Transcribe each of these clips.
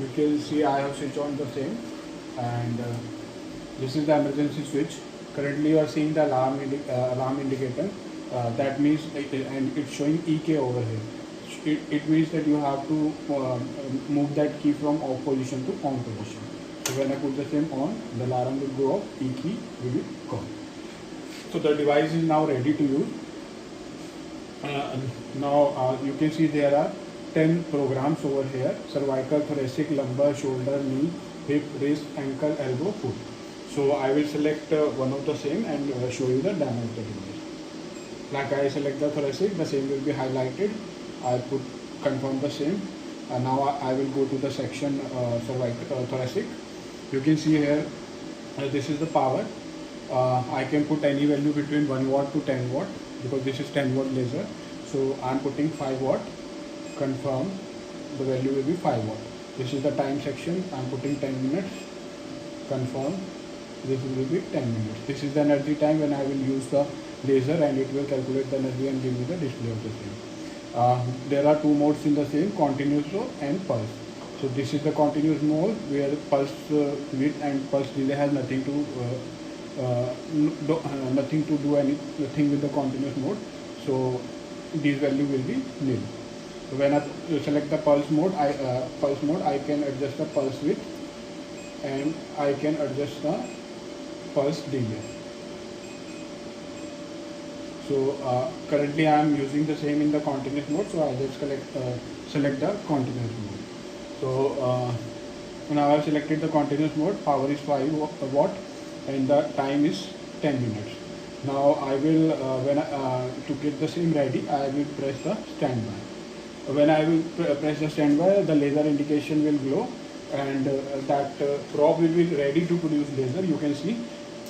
you can see I have switched on the same, and this is the emergency switch. Currently you are seeing the alarm indicator. That means and it's showing EK over here. It means that you have to move that key from off position to on position. So when I put the same on, the alarm will go off, E key will be gone. So the device is now ready to use. Now you can see there are 10 programs over here: cervical, thoracic, lumbar, shoulder, knee, hip, wrist, ankle, elbow, foot. So I will select one of the same and show you the demo of the device. Like I select the thoracic, the same will be highlighted. I put confirm the same. Now I will go to the section cervical, thoracic. You can see here this is the power. I can put any value between 1 watt to 10 watt because this is 10 watt laser. So I am putting 5 watt. Confirm, the value will be 5 watt. This is the time section. I am putting 10 minutes. Confirm, this will be 10 minutes. This is the energy time when I will use the laser, and it will calculate the energy and give me the display of the same. There are two modes in the same: continuous flow and pulse. So this is the continuous mode where pulse width and pulse delay has nothing to nothing with the continuous mode. So this value will be nil. So when I select the pulse mode, I can adjust the pulse width and I can adjust the pulse delay. So currently I am using the same in the continuous mode, so I just select the continuous mode. So now I have selected the continuous mode. Power is 5 watt and the time is 10 minutes. Now I will to get the same ready, I will press the standby. When I will press the standby, the laser indication will glow, and that probe will be ready to produce laser. You can see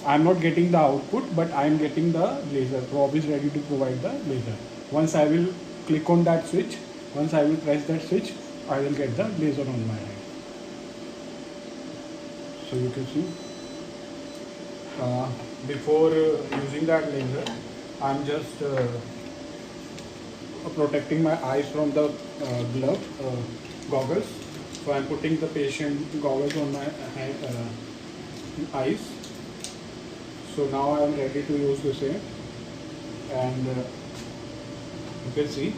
I am not getting the output, but I am getting the laser. Probe is ready to provide the laser. Once I will click on that switch, once I will press that switch, I will get the laser on my hand. So you can see before using that laser, I am just protecting my eyes from the goggles. So I am putting the patient goggles on my eyes. So now I am ready to use the same, and you can see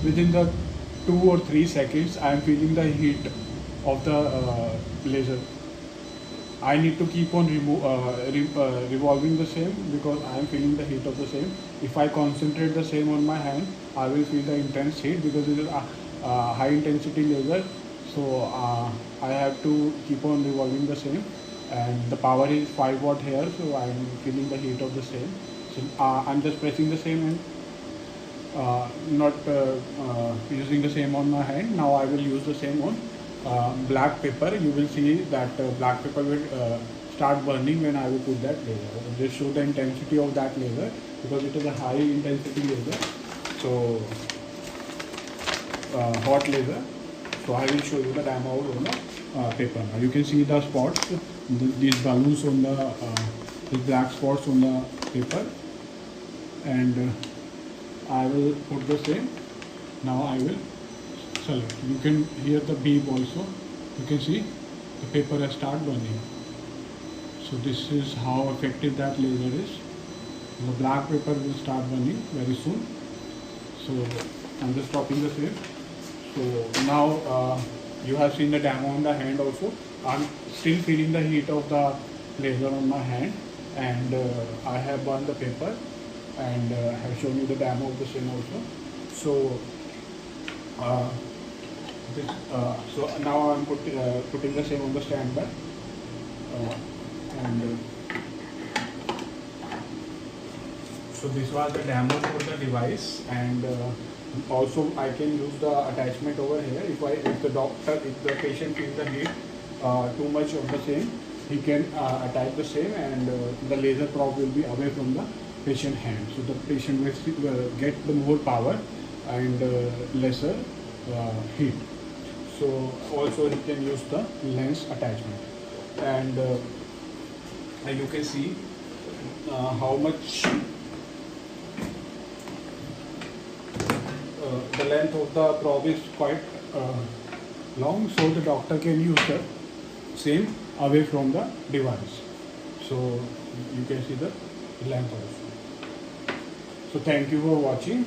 within the 2 or 3 seconds I am feeling the heat of the laser. I need to keep on revolving the same because I am feeling the heat of the same. If I concentrate the same on my hand, I will feel the intense heat because it is a high intensity laser. So I have to keep on revolving the same, and the power is 5 watt here, so I am feeling the heat of the same. So I am just pressing the same and not using the same on my hand. Now I will use the same on black paper. You will see that black paper will start burning when I will put that laser. Just show the intensity of that laser because it is a high intensity laser. So hot laser. So I will show you the demo on the paper. Now you can see the spots, these balloons on the black spots on the paper, and I will put the same. Now I will select. You can hear the beep also. You can see the paper has started burning. So this is how effective that laser is. The black paper will start burning very soon. So I'm just stopping the same. So now you have seen the demo on the hand also. I'm still feeling the heat of the laser on my hand, and I have burned the paper and have shown you the demo of the same also. So so now I'm putting the same on the standby, and so this was the demo for the device. And also I can use the attachment over here. If the patient feels the heat too much of the same, he can attach the same, and the laser probe will be away from the patient hand. So the patient will get the more power and lesser heat. So also he can use the lens attachment. and you can see how much the length of the probe is quite long, so the doctor can use the same away from the device. So you can see the length also. So thank you for watching.